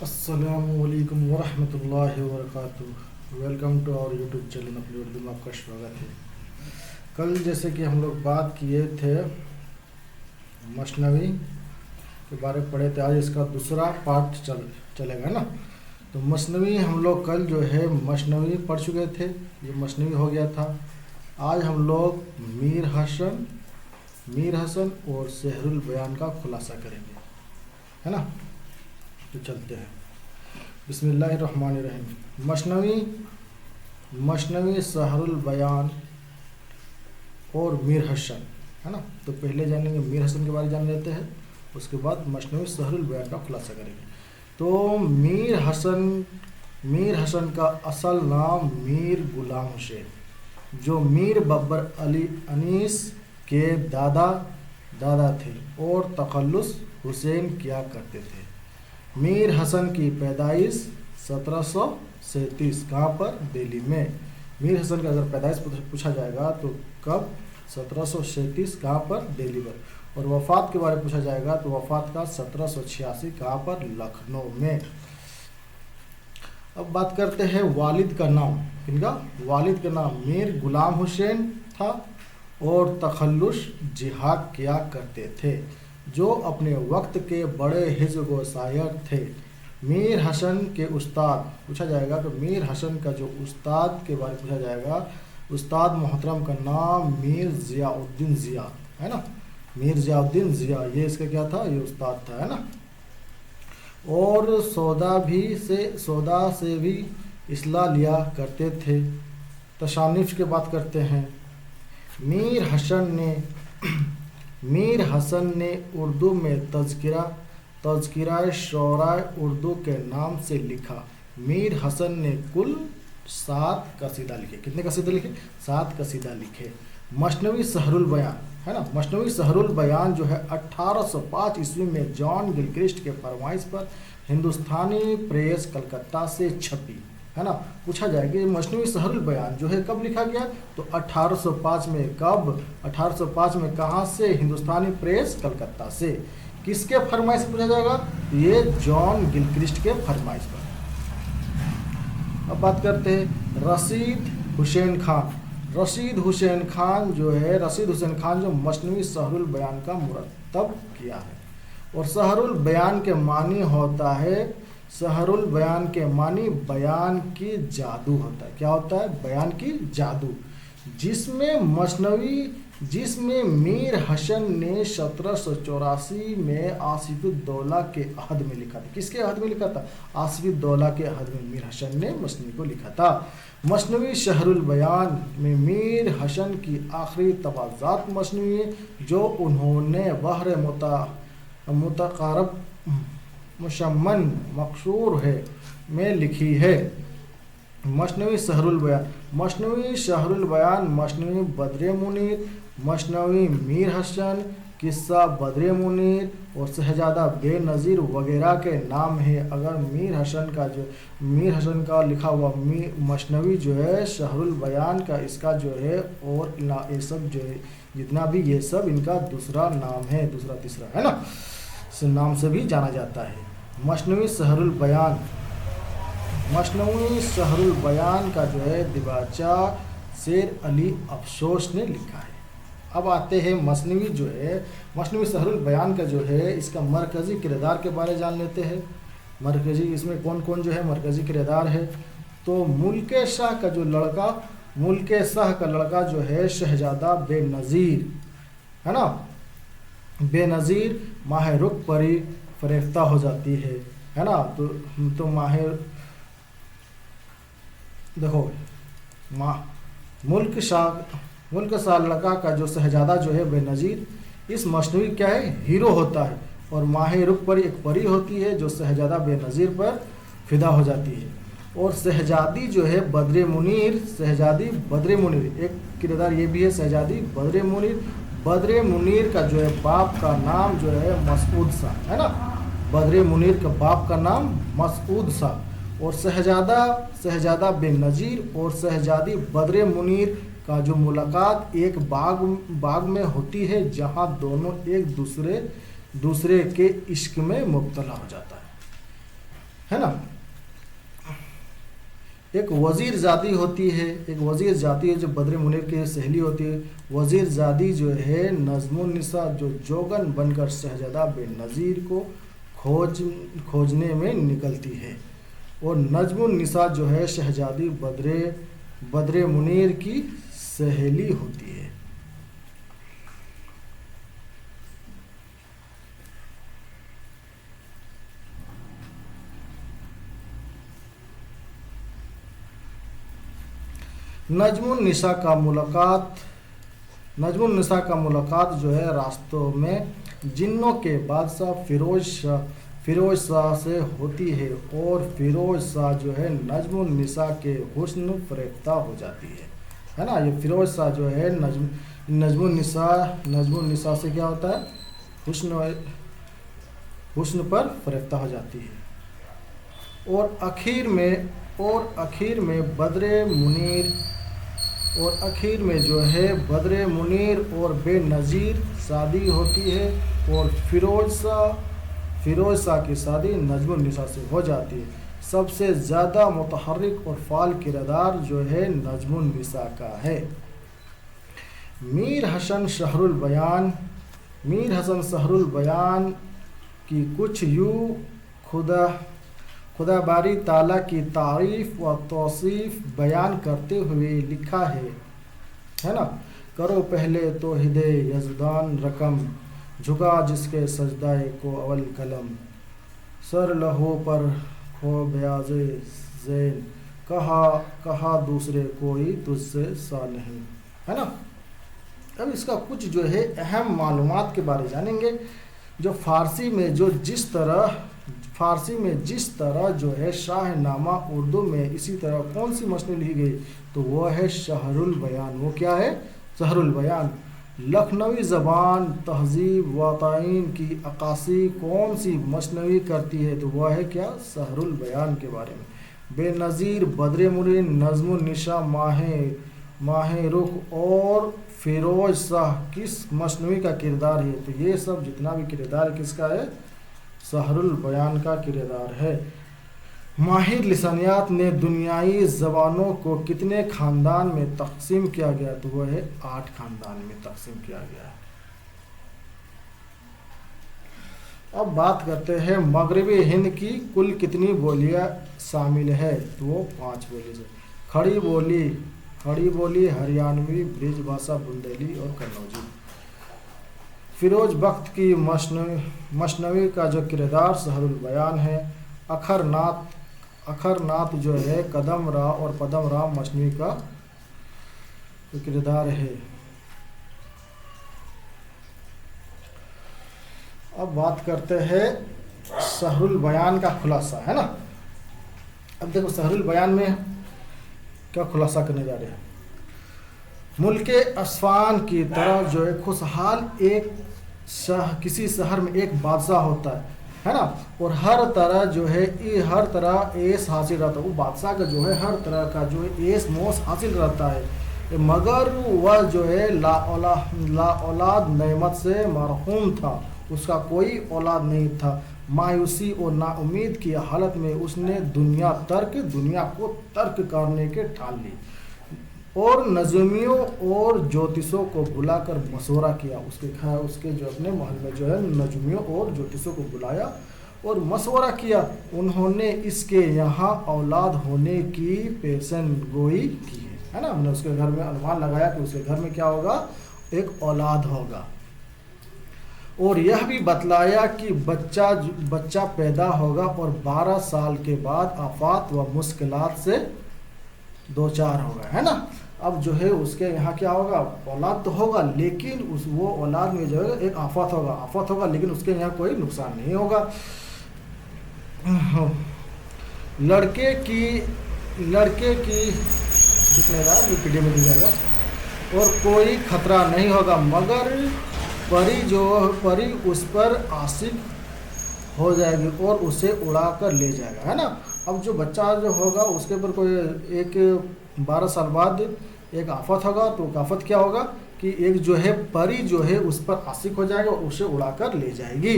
अस्सलामुअलैकुम वरहमतुल्लाहि वबरकातुहू। Welcome to our YouTube channel अपनी उर्दू में आपका स्वागत है। कल जैसे कि हम लोग बात किए थे मसनवी के बारे में पढ़े थे, आज इसका दूसरा पार्ट चलेगा ना। तो मसनवी हम लोग कल जो है मसनवी पढ़ चुके थे, ये मसनवी हो गया था। आज हम लोग मीर हसन और सहरुल बयान का खुलासा करेंगे, है ना। तो चलते हैं, बिस्मिल्लाहिर्रहमानिर्रहीम। मसनवी सहरुल बयान और मीर हसन, है ना। तो पहले जानेंगे मीर हसन के बारे में जान लेते हैं, उसके बाद मसनवी सहरुल बयान का खुलासा करेंगे। तो मीर हसन का असल नाम मीर गुलाम हुसैन, जो मीर बब्बर अली अनीस के दादा थे और तखल्लुस हुसैन किया करते थे। मीर हसन की पैदाइश 1737 कहाँ पर? दिल्ली में। मीर हसन का अगर पैदाइश पूछा जाएगा तो कब? 1737 कहाँ पर? दिल्ली पर। और वफ़ात के बारे में पूछा जाएगा तो वफ़ात का 1786 कहाँ पर? लखनऊ में। अब बात करते हैं वालिद का नाम। इनका वालिद का नाम मीर गुलाम हुसैन था और तखल्लुस जिहाद किया करते थे, जो अपने वक्त के बड़े हिज़्ब व शायर थे। मीर हसन के उस्ताद पूछा जाएगा तो मीर हसन का जो उस्ताद के बारे में पूछा जाएगा, उस्ताद मोहतरम का नाम मीर ज़ियाउद्दीन ज़िया, है ना। मीर ज़ियाउद्दीन ज़िया, ये इसका क्या था? ये उस्ताद था, है ना। और सौदा से भी इस्लाह लिया करते थे। तशानिफ की बात करते हैं। मीर हसन ने उर्दू में तज़किरा शौराए उर्दू के नाम से लिखा। मीर हसन ने कुल 7 कसीदा लिखे। कितने कसीदे लिखे? 7 कसीदा लिखे। मसनवी सहरुल बयान, है ना। मसनवी सहरुल बयान जो है 1805 ईस्वी में जॉन गिलक्रिस्ट के फरमाइश पर हिंदुस्तानी प्रेस कलकत्ता से छपी, है ना। पूछा जाएगा कि मसनवी सहरुल बयान जो है कब लिखा गया? तो 1805 में। कब? 1805 में। कहाँ से? हिंदुस्तानी प्रेस कलकत्ता से। किसके फरमाइश से पूछा जाएगा? ये जॉन गिलक्रिस्ट के फरमाइश पर। अब बात करते हैं रशीद हुसैन खान जो मसनवी सहरुल बयान का मुरतब किया है। और सहरुल बयान के मानी होता है, सहरुल बयान के मानी बयान की जादू होता है। क्या होता है? बयान की जादू। जिसमें मीर हसन ने 1784 में आसिफुद्दौला के अहद में लिखा था। किसके अहद में लिखा था? आसिफुद्दौला के अहद में मीर हसन ने मसनवी को लिखा था। मसनवी सहरुल बयान में मीर हसन की आखिरी तवाज़ात मसनवी है, जो उन्होंने बहर मुतक़ारब मुशम्मन मकसूर है में लिखी है। मसनवी सहरुल बयान मसनवी बद्र मुनीर, मसनवी मीर हसन, किस्सा बद्र मुनीर और शहजादा बेनज़ीर वगैरह के नाम है। अगर मीर हसन का लिखा हुआ मसनवी जो है सहरुल बयान का, इसका जो है और ये सब जो है जितना भी ये सब इनका दूसरा नाम है, दूसरा तीसरा, है ना, इस नाम से भी जाना जाता है। मसनवी सहरुल बयान का जो है दिबाचा शेर अली अफसोस ने लिखा है। अब आते हैं मसनवी सहरुल बयान का जो है इसका मरकज़ी किरदार के बारे में जान लेते हैं। मरकज़ी इसमें कौन कौन जो है मरकज़ी किरदार है? तो मुल्के शाह का लड़का जो है शहजादा बेनज़ीर, है ना। बेनज़ीर माह रुख पर ही फरेफ्ता हो जाती है ना। तो मुल्क शाह लड़का का जो शहजादा जो है बेनज़ीर, इस मसनवी क्या है? हीरो होता है। और माह रुख पर एक परी होती है जो शहजादा बेनज़ीर पर फिदा हो जाती है। और शहजादी जो है बद्र मुनीर एक किरदार ये भी है, शहजादी बद्र मुनीर का जो है बाप का नाम जो है मसूद शाह, है ना। बद्र मुनीर का बाप का नाम मसूद शाह। और शहजादा बेनज़ीर और शहजादी बद्र मुनीर का जो मुलाकात एक बाग में होती है, जहां दोनों एक दूसरे के इश्क में मुब्तला हो जाता है। है ना। एक वजीर जादी होती है, एक वजीर जादी है जो बद्र मुनीर की सहेली होती है। वजीर जादी जो है नज्मुन निसा जो जोगन बनकर शहजादा बेनज़ीर को खोजने में निकलती है, और नज्मुन निसा जो है शहजादी बद्र मुनीर की सहेली होती है। नज्मुन निसा का मुलाकात जो है रास्तों में जिन्नों के बादशाह फिरोज शाह से होती है, और फिरोज शाह जो है नज्मुन निसा के हुस्न फरेफ्ता हो जाती है ना। ये फिरोज शाह जो है नज्मुन निसा से क्या होता है, हुस्न पर फरेफ्ता हो जाती है। और आखिर में बद्र मुनीर और बेनज़ीर शादी होती है, और फिरोज शाह की शादी नज्मुन निसा से हो जाती है। सबसे ज़्यादा मुतहर्रिक और फाल किरदार जो है नज्मुन निसा का है। मीर हसन शहरुल बयान की कुछ यूँ खुदाबारी ताला की तारीफ़ व तौसीफ़ बयान करते हुए लिखा है ना। करो पहले तो हिदे यज़दान रकम, झुका जिसके सजदाए को अवल कलम, सर लहो पर खो ब्याज़े ज़ैन, कहा दूसरे कोई तुझसे सा नहीं, है ना। अब इसका कुछ जो है अहम मालूमात के बारे जानेंगे। जो फारसी में जिस तरह जो है शाहनामा उर्दू में इसी तरह कौन सी मसनवी लिखी गई, तो वो है शहरुल बयान। वो क्या है, शहरुल बयान। लखनवी ज़बान तहज़ीब व ताइन की अक्कासी कौन सी मसनवी करती है, तो वह है क्या, शहरुल बयान के बारे में। बेनज़ीर, बद्र मुनीर, नज़्मुन निसा, माह रुख और फिरोज शाह किस मसनवी का किरदार है, तो ये सब जितना भी किरदार किसका है, शहरुल बयान का किरदार है। माहिर लिसानियात ने दुनियाई ज़बानों को कितने ख़ानदान में तकसीम किया गया, तो वह है 8 ख़ानदान में तकसीम किया गया है। अब बात करते हैं मगरबी हिंद की कुल कितनी बोलियां शामिल है, तो वो 5 बोली है। खड़ी बोली, हरियाणवी, ब्रिजभाषा, बुंदेली और कन्नौजी। फिरोज बख्त की मसनवी का जो किरदार शहरुल बयान है। अखरनात जो है कदम रा और पदम रा मसनवी का किरदार है। अब बात करते हैं शहरुल बयान का खुलासा, है ना। अब देखो शहरुल बयान में क्या खुलासा करने जा रहे हैं। मुल्के अस्फान की तरह जो है खुशहाल किसी शहर में एक बादशाह होता है ना, और हर तरह ऐश हासिल रहता है। वो बादशाह का जो है हर तरह का जो है ऐश मौज हासिल रहता है, मगर वह जो है ला औलाद नेमत से मरहूम था, उसका कोई औलाद नहीं था। मायूसी और नाउमीद की हालत में उसने दुनिया को तर्क करने के ठान ली, और नजमियों और ज्योतिषों को बुलाकर मशवरा किया। उसके जो अपने महल में जो है नजमियों और ज्योतिषों को बुलाया और मशवरा किया। उन्होंने इसके यहाँ औलाद होने की पेशन गोई की है ना। हमने उसके घर में अनुमान लगाया कि उसके घर में क्या होगा, एक औलाद होगा, और यह भी बतलाया कि बच्चा पैदा होगा और 12 साल के बाद आफात व मुश्किलात से दो चार होगा, है ना। अब जो है उसके यहाँ क्या होगा, औलाद तो होगा, लेकिन वो औलाद में जो है एक आफत होगा, लेकिन उसके यहाँ कोई नुकसान नहीं होगा। लड़के की जितने रात पीढ़ी में दी जाएगा, और कोई खतरा नहीं होगा, मगर परी उस पर आशिक हो जाएगी और उसे उड़ा कर ले जाएगा, है ना। अब जो बच्चा जो होगा उसके ऊपर कोई एक 12 साल बाद एक आफत होगा, तो आफत क्या होगा कि एक जो है परी जो है उस पर आशिक हो जाएगा और उसे उड़ा कर ले जाएगी।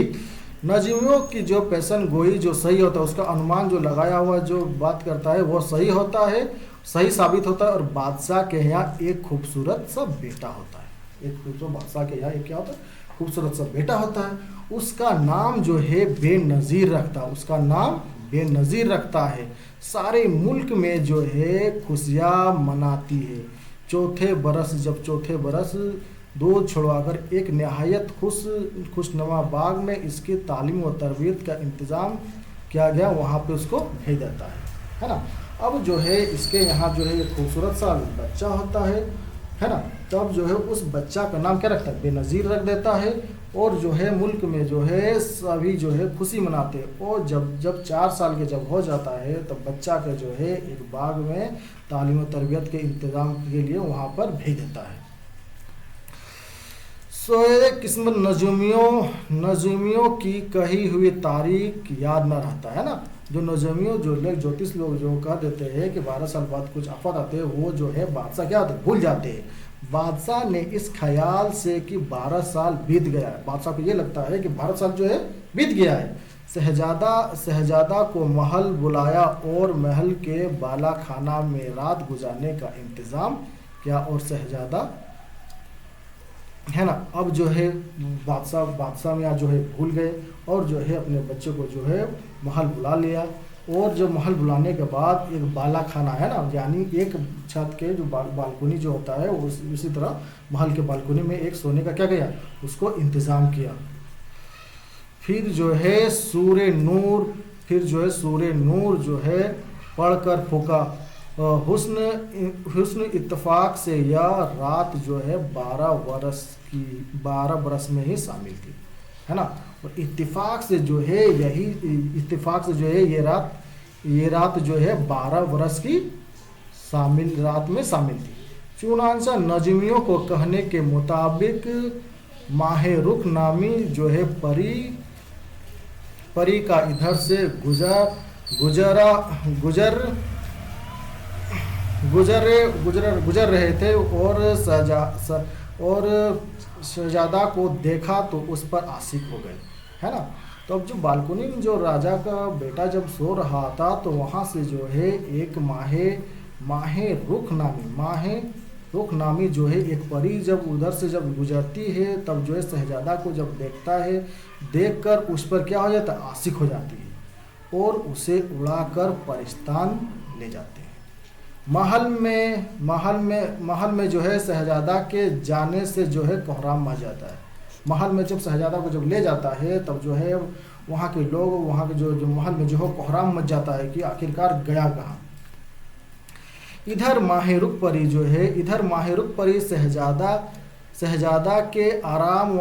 नजूमियों की जो पेशन गोई जो सही होता है, उसका अनुमान जो लगाया हुआ जो बात करता है वो सही होता है, सही साबित होता है। और बादशाह के यहाँ एक खूबसूरत सा बेटा होता है, एक खूबसूरत बादशाह के यहाँ एक क्या होता है, खूबसूरत सा बेटा होता है। उसका नाम जो है बेनज़ीर रखता है, उसका नाम बेनज़ीर रखता है। सारे मुल्क में जो है खुशियाँ मनाती है। चौथे बरस, जब चौथे बरस दूध छुड़वाकर एक नहायत खुशनुमा बाग में इसकी तालीम व तरबियत का इंतज़ाम किया गया, वहाँ पे उसको भेज देता है ना। अब जो है इसके यहाँ जो है एक खूबसूरत सा बच्चा होता है ना। तब जो है उस बच्चा का नाम क्या रखता है, बेनज़ीर रख देता है। और जो है मुल्क में जो है सभी जो है खुशी मनाते हैं। और जब 4 साल के जब हो जाता है तब बच्चा का जो है एक बाग में तालीम व तरबियत के इंतज़ाम के लिए वहाँ पर भेज देता है। सोए किस्मत नजूमियों की कही हुई तारीख याद न रहता है ना। जो नजूमियों जो लोग ज्योतिष लोग जो कह देते हैं कि 12 साल बाद कुछ आफत आते हैं, वो जो है बादशाह क्या होते हैं, भूल जाते हैं। बादशाह ने इस ख्याल से कि 12 साल बीत गया है, बादशाह को ये लगता है कि 12 साल जो है बीत गया है, शहजादा को महल बुलाया और महल के बाला खाना में रात गुजारने का इंतज़ाम किया। और शहजादा है ना, अब जो है बादशाह में जो है भूल गए और जो है अपने बच्चे को जो है महल बुला लिया। और जब महल बुलाने के बाद एक बाला खाना है ना, यानी एक छत के जो बालकोनी जो होता है, उसी तरह महल के बालकोनी में एक सोने का क्या गया, उसको इंतज़ाम किया। फिर जो है सूरे नूर जो है पढ़कर फूका। हुस्न इत्तेफाक से यह रात जो है 12 बरस में ही शामिल थी, है ना। और इत्तेफाक से जो है ये रात जो है 12 बरस की रात में शामिल थी। चुनांचा नजमियों को कहने के मुताबिक माह रुख नामी जो है परी का इधर से गुजर रहे थे और शहजादा को देखा तो उस पर आशिक हो गए, है ना। तो अब जो बालकोनी में जो राजा का बेटा जब सो रहा था, तो वहाँ से जो है एक माहे रुख नामी जो है एक परी जब उधर से जब गुजरती है, तब जो है शहजादा को जब देखता है, देखकर उस पर क्या हो जाता है, आशिक हो जाती है और उसे उड़ाकर परिस्तान ले जाते हैं। महल में जो है शहजादा के जाने से जो है कोहराम मच जाता है। महल में जब शहजादा को जब ले जाता है, तब जो है वहाँ के लोग, वहाँ के जो महल में जो है कोहराम मच जाता है कि आखिरकार गया कहाँ। इधर माहिरुख परी शहजादा के आराम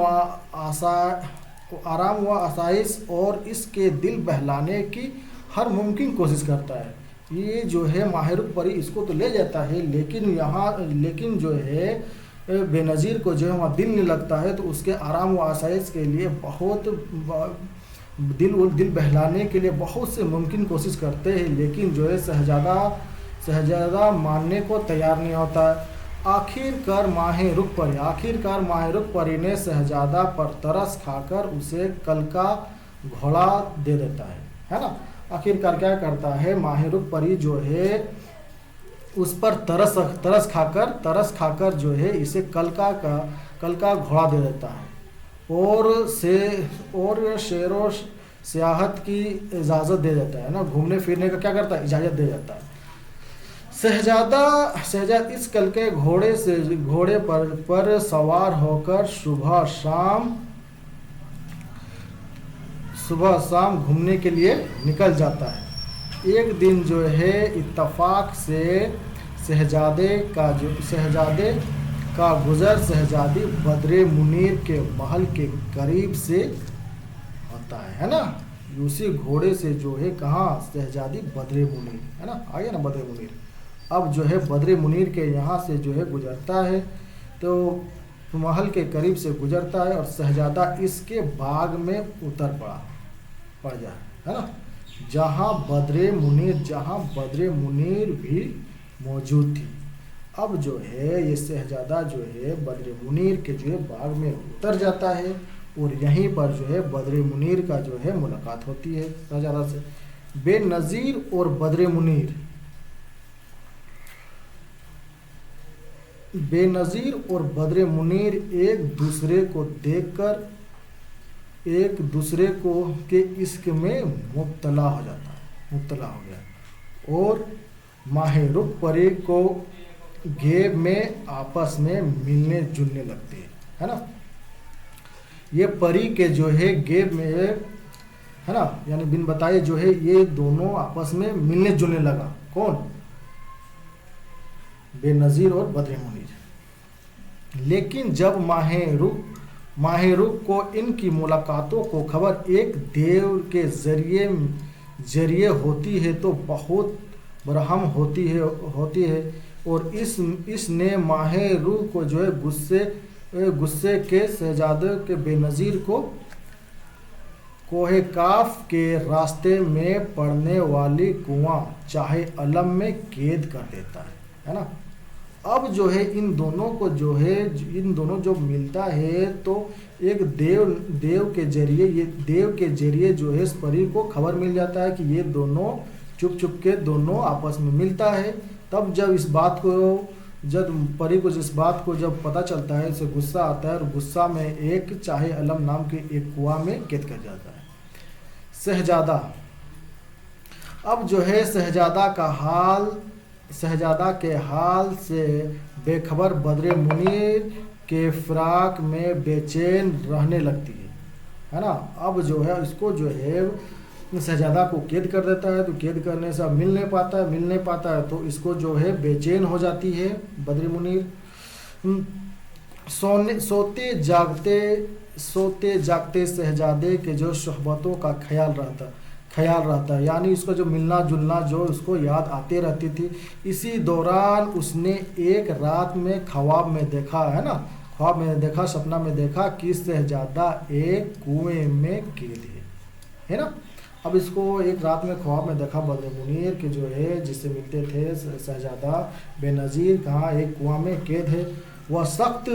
व आसाइश और इसके दिल बहलाने की हर मुमकिन कोशिश करता है। ये जो है माहिरुख परी इसको तो ले जाता है, लेकिन जो है बेनज़ीर को जो है वहाँ दिल नहीं लगता है। तो उसके आराम व आसाइश के लिए बहुत दिल बहलाने के लिए बहुत से मुमकिन कोशिश करते हैं, लेकिन जो है शहजादा मानने को तैयार नहीं होता है। आखिरकार माहिरुख परी ने शहजादा पर तरस खाकर उसे कल का घोड़ा दे देता है ना। आखिरकार क्या करता है, माहिरुख परी जो है उस पर तरस खाकर जो है इसे कल का घोड़ा दे देता है और शेरों सियाहत की इजाज़त दे देता है ना, घूमने फिरने का क्या करता है, इजाज़त दे देता है। शहजादा इस कल के घोड़े पर सवार होकर सुबह शाम घूमने के लिए निकल जाता है। एक दिन जो है इत्तेफाक से शहजादे का गुजर शहजादी बद्रे मुनीर के महल के करीब से होता है ना। उसी घोड़े से जो है कहाँ, शहजादी बद्रे मुनीर, है ना, आ गया ना बद्रे मुनीर। अब जो है बद्रे मुनीर के यहाँ से जो है गुजरता है, तो महल के करीब से गुजरता है और शहजादा इसके बाग में उतर पड़ जाए, है ना, जहाँ बद्रे मुनीर भी मौजूद थी। अब जो है ये शहजादा जो है बद्रे मुनीर के जो है बाग में उतर जाता है और यहीं पर जो है बद्र मुनीर का जो है मुलाकात होती है शहजादा से। बेनज़ीर और बद्र मुनीर, बेनज़ीर और बद्र मुनीर एक दूसरे को देखकर एक दूसरे को के इश्क में मुब्तला हो जाता है, मुब्तला हो गया, और माह रुख परी को घेब में आपस में मिलने जुलने लगते हैं, है ना। ये परी के जो है घेब में, है ना, यानी बिन बताए जो है ये दोनों आपस में मिलने जुलने लगा। कौन? बेनज़ीर और बद्र मुनीर। लेकिन जब माह रुख को इनकी मुलाकातों को खबर एक देव के जरिए होती है तो बहुत बरहम होती है और इसने माह रुख को जो है गुस्से के शहजादे के बेनज़ीर को कोहे काफ के रास्ते में पड़ने वाली कुआं चाहे अलम में कैद कर देता है ना। अब जो है इन दोनों को जो है, इन दोनों जो मिलता है तो एक देव के जरिए जो है इस परी को खबर मिल जाता है कि ये दोनों चुप के दोनों आपस में मिलता है। तब जब परी को जिस बात को जब पता चलता है, उसे गुस्सा आता है और गुस्सा में एक चाहे अलम नाम के एक कुआं में कैद कर जाता है। शहजादा, अब जो है शहजादा के हाल से बेखबर बद्र मुनीर के फिराक में बेचैन रहने लगती है ना। अब जो है इसको जो है शहजादा को कैद कर देता है, तो कैद करने से अब मिल नहीं पाता है तो इसको जो है बेचैन हो जाती है बद्र मुनीर। सोते जागते शहजादे के जो सोहबतों का ख्याल रहता है, यानी उसका जो मिलना जुलना जो उसको याद आते रहती थी। इसी दौरान उसने एक रात में ख्वाब में देखा, है ना, सपना में देखा कि शहजादा एक कुएं में कैद है ना। अब इसको एक रात में ख्वाब में देखा बद्र मुनीर के जो है जिससे मिलते थे शहजादा बेनज़ीर, कहाँ एक कुआं में कैद है। वह सख्त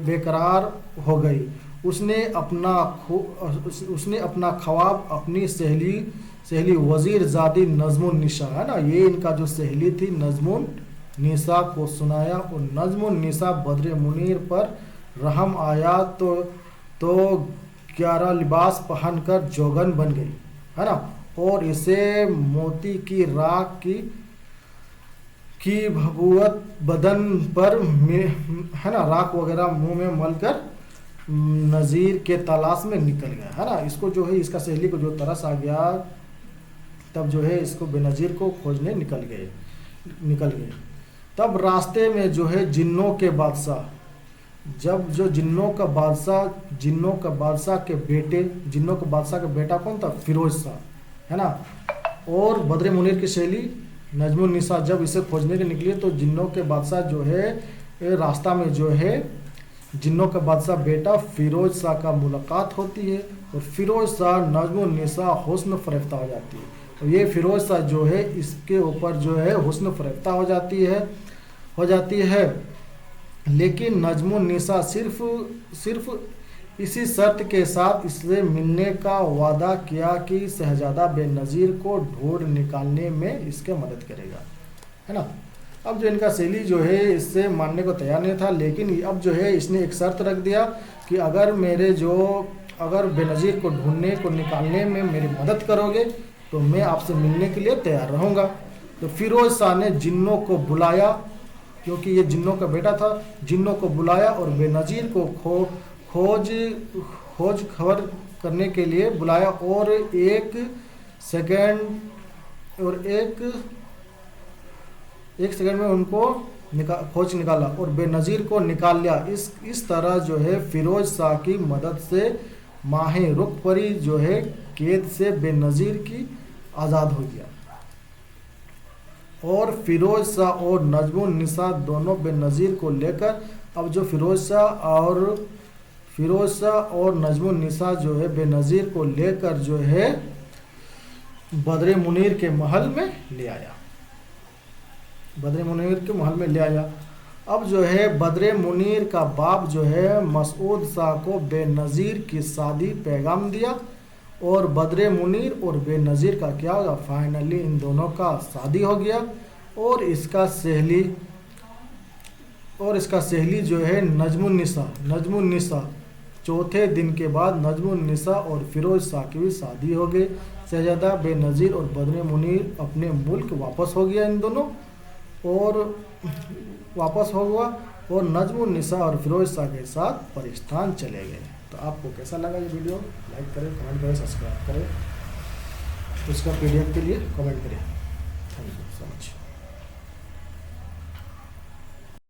बेकरार हो गई। उसने अपना ख्वाब अपनी सहेली वज़ीरज़ादी नज़्मुन निसा, है ना, ये इनका जो सहेली थी नज़्मुन निसा को सुनाया और नज़्मुन निसा बद्र मुनीर पर रहम आया तो 11 लिबास पहनकर जोगन बन गई, है ना, और इसे मोती की राख की भभूत बदन पर, है ना, राख वगैरह मुंह में मलकर नज़ीर के तलाश में निकल गया, है ना। इसको जो है इसका सहेली को जो तरस आ गया, तब जो है इसको बेनज़ीर को खोजने निकल गए। तब रास्ते में जो है जिन्नों के बादशाह के बेटा कौन था? फिरोज शाह, है ना, और बद्र मुनीर की सहेली नजमुन निसा जब इसे खोजने के निकली तो जिन्नों के बादशाह जो है रास्ता में जो है जिन्नों का बादशाह बेटा फिरोज शाह का मुलाकात होती है और फिरोज शाह नजमुन निसा हुस्न फरेफ्ता हो जाती है। और ये फिरोज शाह जो है इसके ऊपर जो है हुस्न फरेफ्ता हो जाती है। लेकिन नजमुन निसा सिर्फ इसी शर्त के साथ इससे मिलने का वादा किया कि शहजादा बेनज़ीर को ढूंढ निकालने में इसके मदद करेगा, है ना। अब जो इनका सहेली जो है इससे मानने को तैयार नहीं था, लेकिन अब जो है इसने एक शर्त रख दिया कि अगर बेनज़ीर को ढूंढने को निकालने में मेरी मदद करोगे तो मैं आपसे मिलने के लिए तैयार रहूँगा। तो फिरोज शाह ने जिन्नों को बुलाया, क्योंकि ये जिन्नों का बेटा था, जिन्नों को बुलाया और बेनज़ीर को खोज खबर करने के लिए बुलाया और एक सेकंड में उनको खोज निकाला और बेनज़ीर को निकाल लिया। इस तरह जो है फिरोज शाह की मदद से माह रुख परी जो है कैद से बेनज़ीर की आज़ाद हो गया और फिरोज शाह और नजमुन निसा दोनों बेनज़ीर को लेकर, अब जो फिरोज शाह और नजमुन निसा जो है बेनज़ीर को लेकर जो है बद्र मुनीर के महल में ले आया। अब जो है बद्रे मुनीर का बाप जो है मसूद शाह को बेनज़ीर की शादी पैगाम दिया, और बद्रे मुनीर और बेनज़ीर का क्या होगा, फाइनली इन दोनों का शादी हो गया। और इसका सहेली जो है नजमुन्निसा, चौथे दिन के बाद नजमुन्निसा और फिरोज शाह की भी शादी हो गई। शहजादा बेनज़ीर और बद्रे मुनीर अपने मुल्क वापस हो गया, इन दोनों और वापस हो गया, और नजमुन्निसा और फिरोज शाह के साथ पाकिस्तान चले गए। तो आपको कैसा लगा ये वीडियो? लाइक करें, कमेंट करें, सब्सक्राइब करें। उसका PDF के लिए कमेंट करें। Thank you so much.